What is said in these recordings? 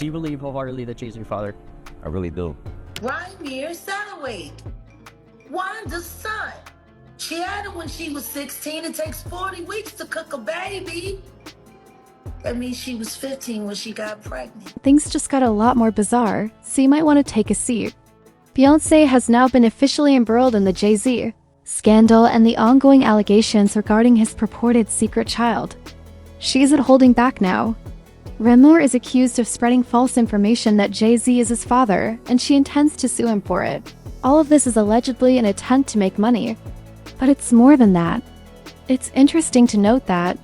Do you believe wholeheartedly that she's your father? I really do. Rymir Carter, Wanda's son. She had it when she was 16. It takes 40 weeks to cook a baby. That means she was 15 when she got pregnant. Things just got a lot more bizarre, so you might want to take a seat. Beyoncé has now been officially embroiled in the Jay-Z scandal and the ongoing allegations regarding his purported secret child. She isn't holding back now. Rymir is accused of spreading false information that Jay-Z is his father, and she intends to sue him for it. All of this is allegedly an attempt to make money. But it's more than that. It's interesting to note that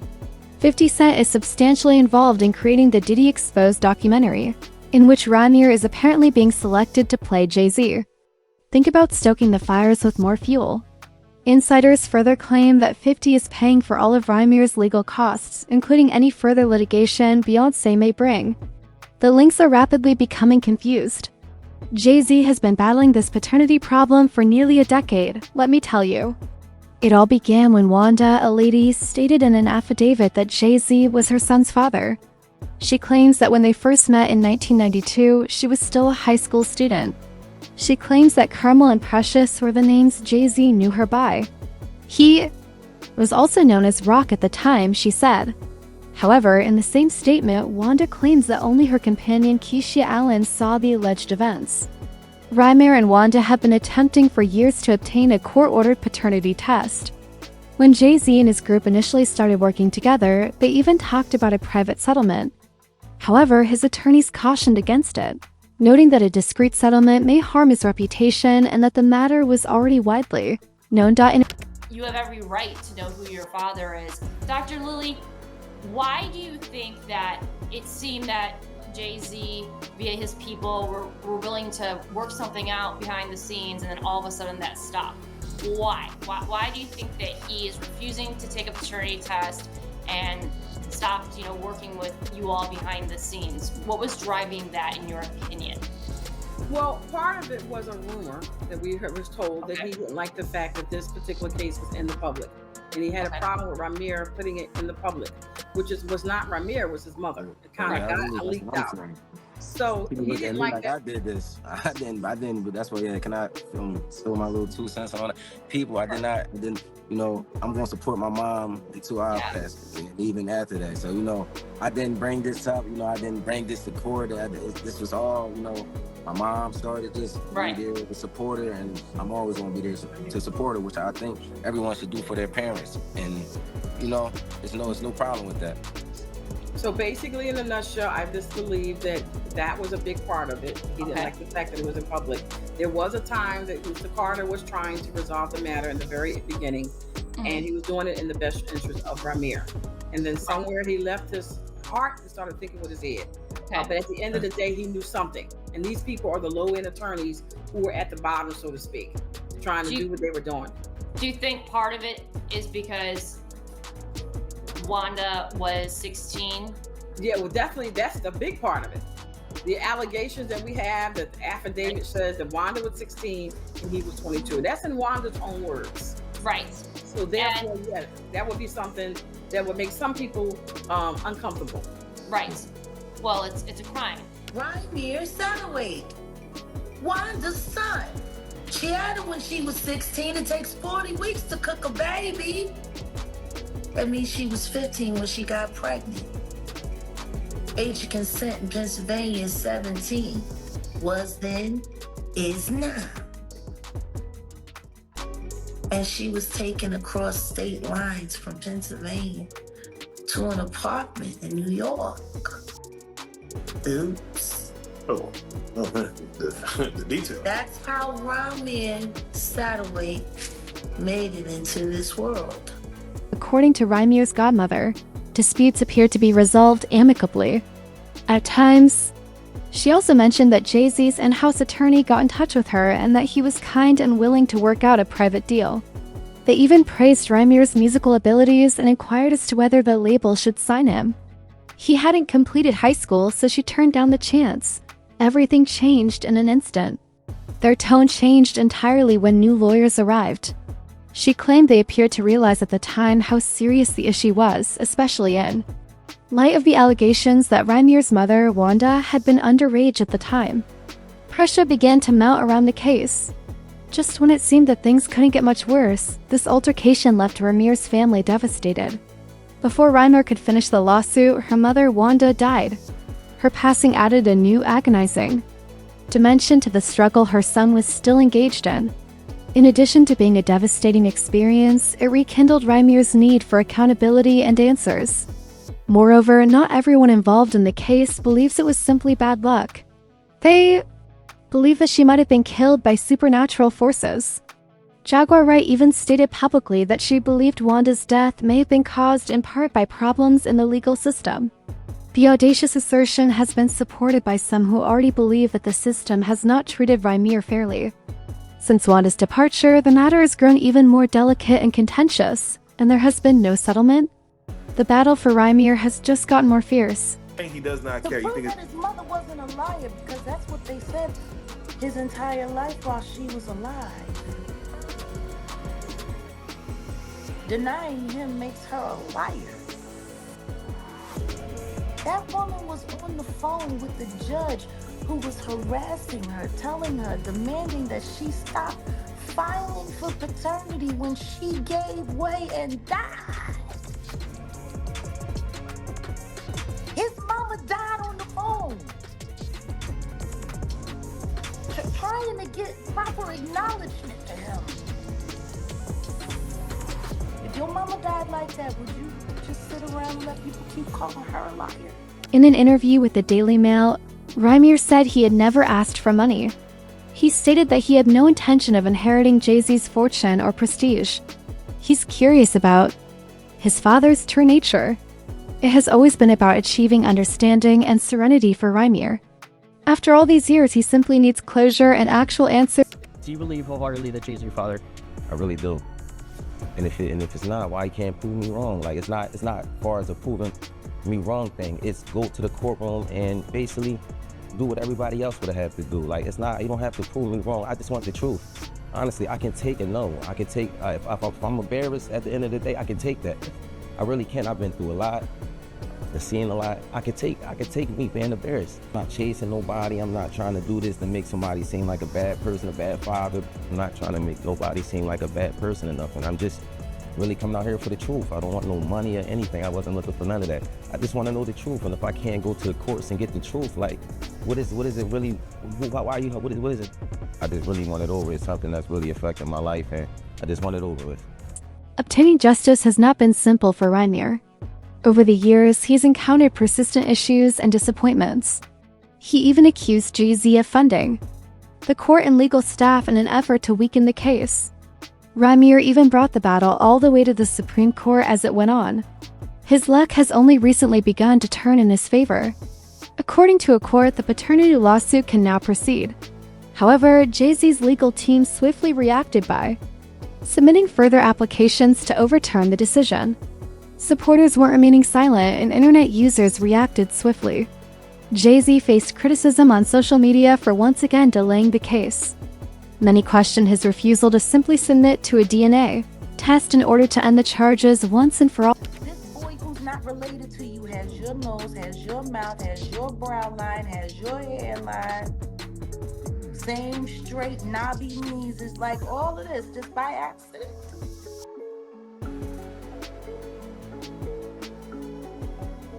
50 Cent is substantially involved in creating the Diddy Exposed documentary, in which Rymir is apparently being selected to play Jay-Z. Think about stoking the fires with more fuel. Insiders further claim that 50 is paying for all of Rymir's legal costs, including any further litigation Beyoncé may bring. The links are rapidly becoming confused. Jay-Z has been battling this paternity problem for nearly a decade, let me tell you. It all began when Wanda, a lady, stated in an affidavit that Jay-Z was her son's father. She claims that when they first met in 1992, she was still a high school student. She claims that Carmel and Precious were the names Jay-Z knew her by. He was also known as Rock at the time, she said. However, in the same statement, Wanda claims that only her companion Keisha Allen saw the alleged events. Rymir and Wanda have been attempting for years to obtain a court-ordered paternity test. When Jay-Z and his group initially started working together, they even talked about a private settlement. However, his attorneys cautioned against it, noting that a discreet settlement may harm his reputation and that the matter was already widely known. You have every right to know who your father is. Dr. Lily, why do you think that it seemed that Jay-Z, via his people, were willing to work something out behind the scenes and then all of a sudden that stopped? Why? Why do you think that he is refusing to take a paternity test and stopped, working with you all behind the scenes? What was driving that, in your opinion? Well, part of it was a rumor that we was told that he didn't like the fact that this particular case was in the public. And he had a problem with Rymir putting it in the public, which was not Rymir, it was his mother. It kind of got leaked out. So he didn't like that. I did this. I didn't, but that's why, can I spill my little 2 cents on it? People, I didn't, I'm going to support my mom until I pass, and even after that. So, I didn't bring this up, I didn't bring this to court. This was all, my mom started this, be there to support her, and I'm always going to be there to support her, which I think everyone should do for their parents. And, there's no problem with that. So basically, in a nutshell, I just believe that was a big part of it. He didn't like the fact that it was in public. There was a time that Mr. Carter was trying to resolve the matter in the very beginning, and he was doing it in the best interest of Rymir. And then somewhere he left his heart and started thinking with his head. But at the end of the day, he knew something. And these people are the low-end attorneys who were at the bottom, so to speak, trying to do what they were doing. Do you think part of it is because Wanda was 16? Yeah, well, definitely that's the big part of it. The allegations that we have, that the affidavit says that Wanda was 16 and he was 22. That's in Wanda's own words. Right. So therefore, that would be something that would make some people uncomfortable. Right. Well, it's a crime. Rymir Carter, Wanda's son. She had it when she was 16. It takes 40 weeks to cook a baby. That means she was 15 when she got pregnant. Age of consent in Pennsylvania is 17. Was then, is now. And she was taken across state lines from Pennsylvania to an apartment in New York. Oops. Oh, the detail. That's how Rymir Carter made it into this world. According to Rymir's godmother, disputes appear to be resolved amicably. At times, she also mentioned that Jay-Z's in-house attorney got in touch with her and that he was kind and willing to work out a private deal. They even praised Rymir's musical abilities and inquired as to whether the label should sign him. He hadn't completed high school, so she turned down the chance. Everything changed in an instant. Their tone changed entirely when new lawyers arrived. She claimed they appeared to realize at the time how serious the issue was, especially in light of the allegations that Rymir's mother, Wanda, had been underage at the time. Pressure began to mount around the case. Just when it seemed that things couldn't get much worse, this altercation left Rymir's family devastated. Before Rymir could finish the lawsuit, her mother, Wanda, died. Her passing added a new agonizing dimension to the struggle her son was still engaged in. In addition to being a devastating experience, it rekindled Rymir's need for accountability and answers. Moreover, not everyone involved in the case believes it was simply bad luck. They believe that she might have been killed by supernatural forces. Jaguar Wright even stated publicly that she believed Wanda's death may have been caused in part by problems in the legal system. The audacious assertion has been supported by some who already believe that the system has not treated Rymir fairly. Since Wanda's departure, the matter has grown even more delicate and contentious, and there has been no settlement. The battle for Rymir has just gotten more fierce. He does not To care. You prove think that his mother wasn't a liar, because that's what they said his entire life while she was alive. Denying him makes her a liar. That woman was on the phone with the judge who was harassing her, telling her, demanding that she stop filing for paternity when she gave way and died. His mama died on the phone. Trying to get proper acknowledgement to him. If your mama died like that, would you just sit around and let people keep calling her a liar? In an interview with the Daily Mail, Rymir said he had never asked for money. He stated that he had no intention of inheriting Jay-Z's fortune or prestige. He's curious about his father's true nature. It has always been about achieving understanding and serenity for Rymir. After all these years, he simply needs closure and actual answers. Do you believe wholeheartedly that Jay-Z your father? I really do. And if it's not, why you can't prove me wrong? Like it's not as far as a proving me wrong thing. It's go to the courtroom and basically do what everybody else would have to do. Like it's not, you don't have to prove me wrong. I just want the truth. Honestly, I can take a no. I can take, if I'm embarrassed at the end of the day, I can take that. I really can. I've been through a lot. I've seen a lot. I could take me being embarrassed. I'm not chasing nobody. I'm not trying to do this to make somebody seem like a bad person, a bad father. I'm not trying to make nobody seem like a bad person or nothing. I'm just really coming out here for the truth. I don't want no money or anything. I wasn't looking for none of that. I just want to know the truth. And if I can't go to the courts and get the truth, like, what is it really? Why you? What is it? I just really want it over. It's something that's really affecting my life, and I just want it over with. Obtaining justice has not been simple for Rymir. Over the years, he's encountered persistent issues and disappointments. He even accused Jay-Z of funding the court and legal staff in an effort to weaken the case. Rymir even brought the battle all the way to the Supreme Court as it went on. His luck has only recently begun to turn in his favor. According to a court, the paternity lawsuit can now proceed. However, Jay-Z's legal team swiftly reacted by submitting further applications to overturn the decision. Supporters weren't remaining silent, and internet users reacted swiftly. Jay-Z faced criticism on social media for once again delaying the case. Many questioned his refusal to simply submit to a DNA test in order to end the charges once and for all. This boy who's not related to you has your nose, has your mouth, has your brow line, has your hairline. Same straight knobby knees. It's like all of this just by accident.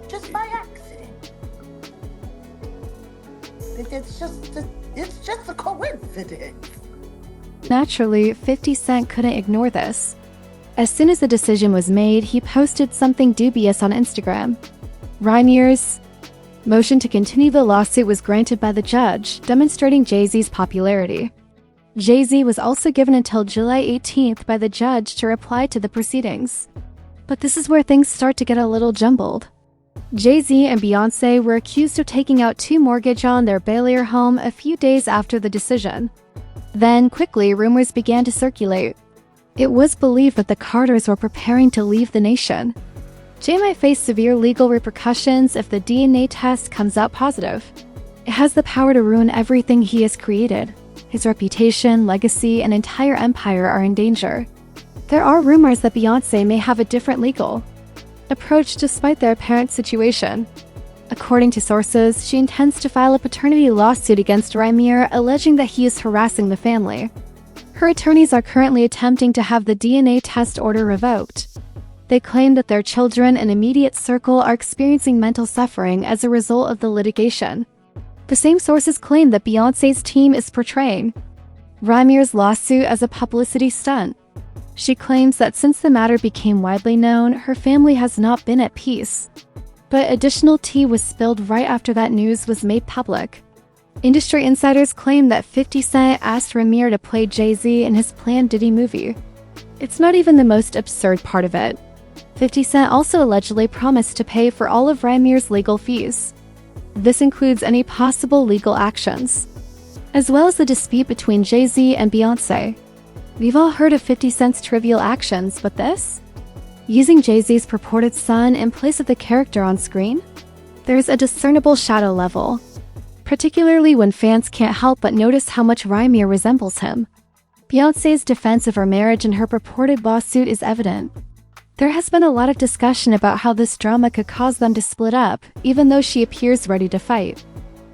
Just by accident. It's just a coincidence. Naturally, 50 Cent couldn't ignore this. As soon as the decision was made, he posted something dubious on Instagram. Rymir's motion to continue the lawsuit was granted by the judge, demonstrating Jay-Z's popularity. Jay-Z was also given until July 18th by the judge to reply to the proceedings. But this is where things start to get a little jumbled. Jay-Z and Beyoncé were accused of taking out 2 mortgages on their Bel-Air home a few days after the decision. Then, quickly, rumors began to circulate. It was believed that the Carters were preparing to leave the nation. Jay might face severe legal repercussions if the DNA test comes out positive. It has the power to ruin everything he has created. His reputation, legacy, and entire empire are in danger. There are rumors that Beyoncé may have a different legal approach despite their apparent situation. According to sources, she intends to file a paternity lawsuit against Rymir, alleging that he is harassing the family. Her attorneys are currently attempting to have the DNA test order revoked. They claim that their children and immediate circle are experiencing mental suffering as a result of the litigation. The same sources claim that Beyoncé's team is portraying Rymir's lawsuit as a publicity stunt. She claims that since the matter became widely known, her family has not been at peace. But additional tea was spilled right after that news was made public. Industry insiders claim that 50 Cent asked Rymir to play Jay-Z in his planned Diddy movie. It's not even the most absurd part of it. 50 Cent also allegedly promised to pay for all of Rymir's legal fees. This includes any possible legal actions, as well as the dispute between Jay-Z and Beyoncé. We've all heard of 50 Cent's trivial actions, but this? Using Jay-Z's purported son in place of the character on screen? There's a discernible shadow level, particularly when fans can't help but notice how much Rymir resembles him. Beyoncé's defense of her marriage and her purported lawsuit is evident. There has been a lot of discussion about how this drama could cause them to split up, even though she appears ready to fight.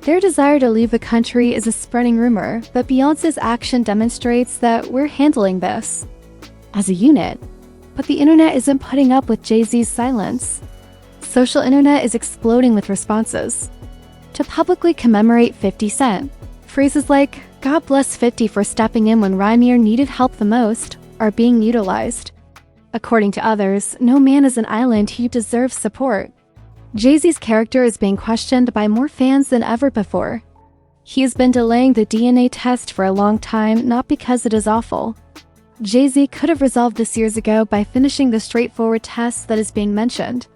Their desire to leave the country is a spreading rumor, but Beyoncé's action demonstrates that we're handling this as a unit. But the internet isn't putting up with Jay-Z's silence. Social internet is exploding with responses to publicly commemorate 50 Cent. Phrases like, "God bless 50 for stepping in when Rymir needed help the most," are being utilized. According to others, no man is an island who deserves support. Jay-Z's character is being questioned by more fans than ever before. He has been delaying the DNA test for a long time, not because it is awful. Jay-Z could have resolved this years ago by finishing the straightforward test that is being mentioned.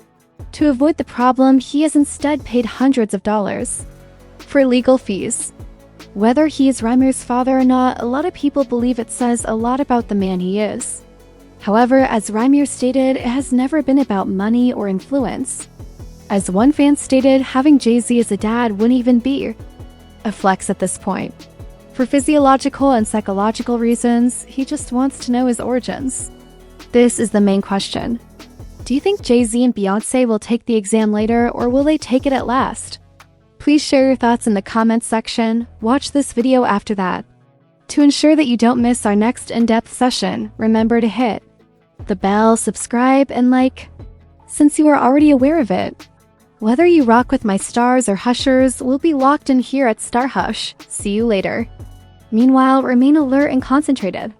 To avoid the problem, he has instead paid hundreds of dollars for legal fees. Whether he is Rymir's father or not, a lot of people believe it says a lot about the man he is. However, as Rymir stated, it has never been about money or influence. As one fan stated, having Jay-Z as a dad wouldn't even be a flex at this point. For physiological and psychological reasons, he just wants to know his origins. This is the main question. Do you think Jay-Z and Beyoncé will take the exam later, or will they take it at last? Please share your thoughts in the comments section. Watch this video after that. To ensure that you don't miss our next in-depth session, remember to hit the bell, subscribe, and like, since you are already aware of it. Whether you rock with my stars or hushers, we'll be locked in here at Star Hush. See you later. Meanwhile, remain alert and concentrated.